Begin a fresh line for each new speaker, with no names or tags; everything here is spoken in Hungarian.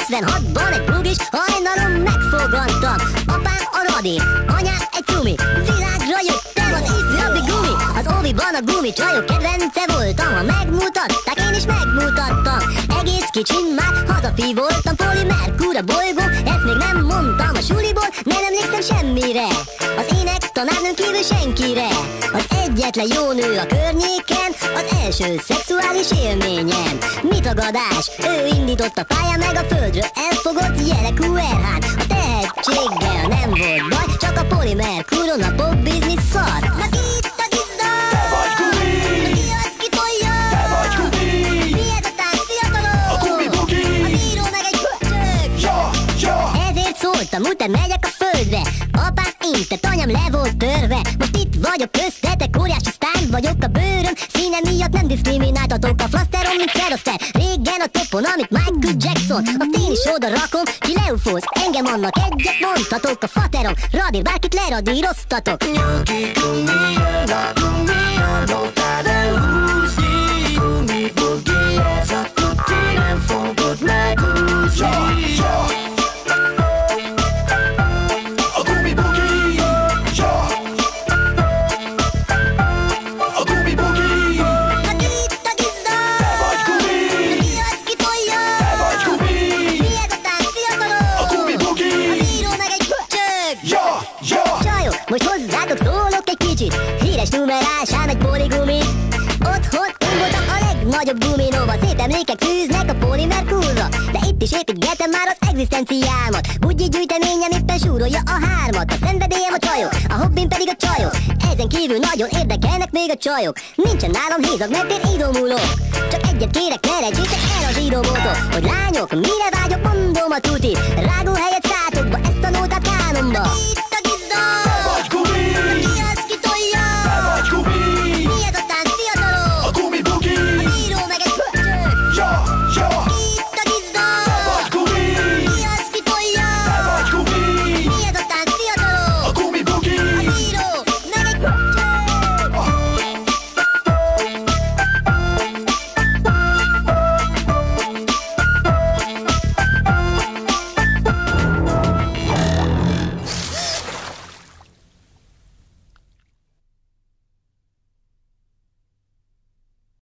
96-ban egy bugis hajnalon megfogadtam. Apám a radi, anyám egy cumi, világra jöttem az ifjabbi gumi. Az óviban a gumicsajok kedvence voltam, ha megmutatták, én is megmutattam. Egész kicsin már hazafi voltam, Polimer Kúra bolygó, ezt még nem mondtam a suliból, nem emlékszem semmire. Az ének tanárnőn kívül senkire. Az egyetlen jó nő a környéken, az első szexuális élményem. Mi tagadás, ő indított a pályán, meg a földről elfogott Jelekú Erhán. A tehetséggel nem volt baj, csak a Polimer Kúron a pop biznisz szar. Na ki itt a gizda?
Te vagy gumi!
Na ki az, ki tolja?
Te vagy gumi!
Mi ez a tánc, fiatalok?
A gumi-bugi!
A bíró meg egy csök!
Ja, ja!
Ezért szóltam, után megyek a földre. Apám intett, anyám le volt törve. Most itt vagyok köztetek, óriási sztár vagyok, a bőröm színe miatt nem diszkrimináltatok. A flaszterom, mint Fred Astaire, régen a topon, amit Michael Jackson. Azt én is oda rakom, ki leufóz, engem annak egyet mondhatok. A faterom radír, bárkit leradíroztatok.
Nyugi gumijön, a gumion, dobtál el húzni. Gumi-bugi, ez a tuti, nem fogod megúszni. Ja, ja!
Most hozzátok szólok egy kicsit, híres numerásán egy poligumit. Otthon én voltam a legnagyobb guminova, szép emlékek fűznek a Polimer Kúrra. De itt is építgetem már az egzisztenciámat. Bugyi gyűjteményem éppen súrolja a hármat. A szenvedélyem a csajok, a hobbim pedig a csajok. Ezen kívül nagyon érdekelnek még a csajok. Nincsen nálam hézag, mert én idomulok. Csak egyet kérek, ne rejtsétek el az idomótot, hogy lányok, mire vágyok, mondom a tuti. Rágó helyett szátokba, ezt a nótát kánomba.